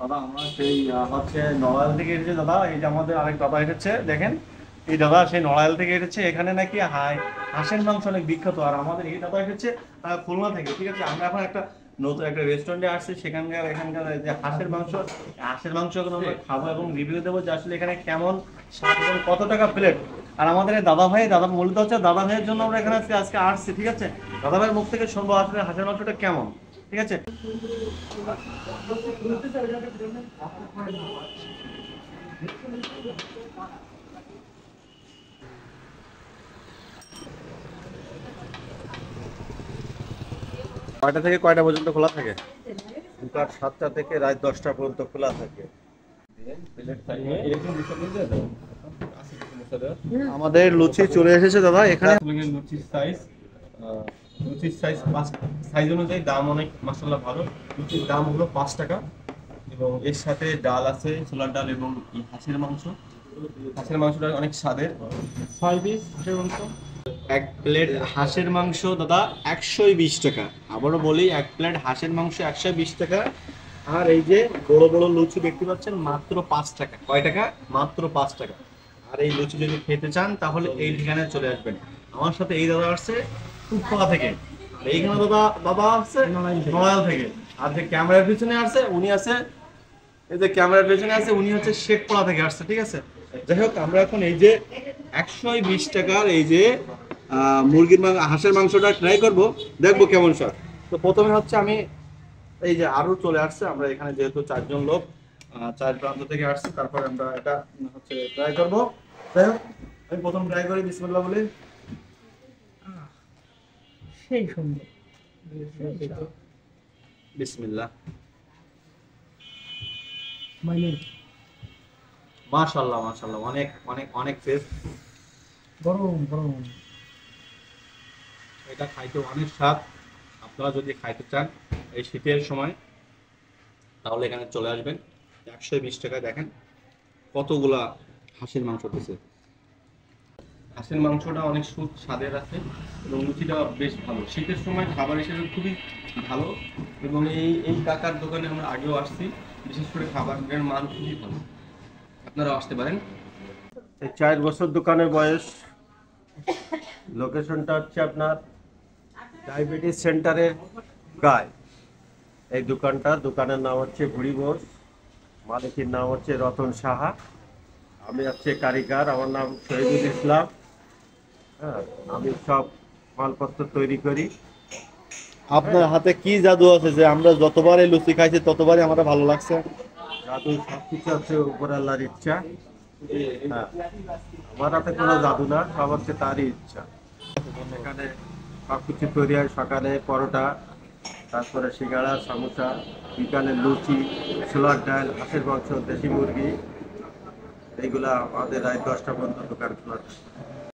দাদা আমরা সেই হচ্ছে নড়াইল থেকে এসেছে দাদা। এই যে আমাদের আরেক দাদা এসেছে, দেখেন এই দাদা সেই নড়াইল থেকে এসেছে। এখানে নাকি হাঁসের মাংস অনেক বিখ্যাত। আর আমাদের এই দাদা এসেছে খুলনা থেকে। ঠিক আছে, আমরা এখন একটা নতুন একটা রেস্টুরেন্টে আসছি, সেখানকার এখানকার যে হাঁসের মাংস এখন আমরা খাবো এবং রিভিউ দেবো যে আসলে এখানে কেমন স্বাদ এবং কত টাকা প্লেট। আর আমাদের এই দাদা মূলত হচ্ছে দাদা ভাইয়ের জন্য আমরা এখানে আজকে আসছি। ঠিক আছে, দাদা ভাইয়ের মুখ থেকে শুনবো আসলে হাঁসের মাংসটা কেমন। ঠিক আছে, কয়টা থেকে কয়টা পর্যন্ত খোলা থাকে? সকাল 7টা থেকে রাত 10টা পর্যন্ত খোলা থাকে। আমাদের লুচি চলে এসেছে দাদা। এখানে লুচির সাইজ অনুযায়ী দাম অনেক মাশাআল্লাহ ভালো। লুচির দাম হলো 5 টাকা এবং এর সাথে ডাল আছে, ছোলার ডাল এবং হাঁসের মাংস। হাঁসের মাংসটা অনেক স্বাদের। 6 পিস হাঁসের মাংস। এক প্লেট হাঁসের মাংস দাদা 120 টাকা। আবারও বলি, এক প্লেট হাঁসের মাংস 120 টাকা। আর এই যে বড় বড় লুচি দেখতে পাচ্ছেন মাত্র 5 টাকা। কয় টাকা? মাত্র 5 টাকা। আর এই লুচি যদি খেতে চান তাহলে এই ঠিকানায় চলে আসবেন। আমার সাথে এই দাদা আসছে কুপা থেকে, আর এইখানে দাদা আসছে নড়াইল থেকে। আর যে ক্যামেরার পিছনে আসছে উনি আছে, এই যে ক্যামেরার পেছনে আছে উনি হচ্ছে শেখপাড়া থেকে আসছে। ঠিক আছে, যাই হোক আমরা এখন এই যে 120 টাকার এই যে হাঁসের মাংসটা ট্রাই করব, দেখবো কেমন স্বাদ। তো প্রথমে হচ্ছে আমি এই যে আরো চলে আসছে, আমরা এখানে যেহেতু 4 জন লোক 4 প্রান্ত থেকে আসছে, তারপরে আমরা এটা হচ্ছে ট্রাই করব। যাই হোক আমি প্রথম ট্রাই করি, বিসমিল্লাহ বলে। সেই সুন্দর। বিসমিল্লাহ। মানে মাশাআল্লাহ মাশাআল্লাহ, অনেক অনেক অনেক টেস্ট। গরম গরম। এটা খাইতে অনেক স্বাদ। আপনারা যদি খাইতে চান এই শীতের সময় তাহলে এখানে চলে আসবেন। 120 টাকায় দেখেন কতগুলা হাঁসের মাংস দিছে। হাঁসের মাংসটা অনেক স্বাদের আছে এবং লুচিটা বেশ ভালো। শীতের সময় খাবার হিসেবে খুবই ভালো এবং এই কাকার দোকানে আমরা আগেও আসছি। বিশেষ করে খাবারের মান খুবই ভালো, আপনারাও আসতে পারেন। 4 বছর দোকানের বয়স। লোকেশনটা হচ্ছে আপনার ডায়াবেটিস সেন্টারের গায়ে। এই দোকানের নাম হচ্ছে বুড়ি বোস। মালিকের নাম হচ্ছে রতন সাহা। আমি হচ্ছে কারিগর, আমার নাম শহীদুল ইসলাম। হ্যাঁ, আমি সব মালপত্র তৈরি করি। আপনার হাতে কি জাদু আছে যে আমরা যতবার এই লুচি খাইছি ততবারই আমাদের ভালো লাগছে? জাদু সবকিছু আছে উপর আল্লাহর ইচ্ছা। হ্যাঁ, আমার হাতে কোনো জাদু না, সব হচ্ছে তারই ইচ্ছা। এখানে সবকিছু তৈরি হয়। সকালে পরোটা, তারপরে সিঙ্গাড়া, সামোসা, বিকালে লুচি, ছোলার ডাল, হাঁসের মাংস, দেশি মুরগি। এইগুলা আমাদের রাত 10টা পর্যন্ত দোকান খোলা থাকে।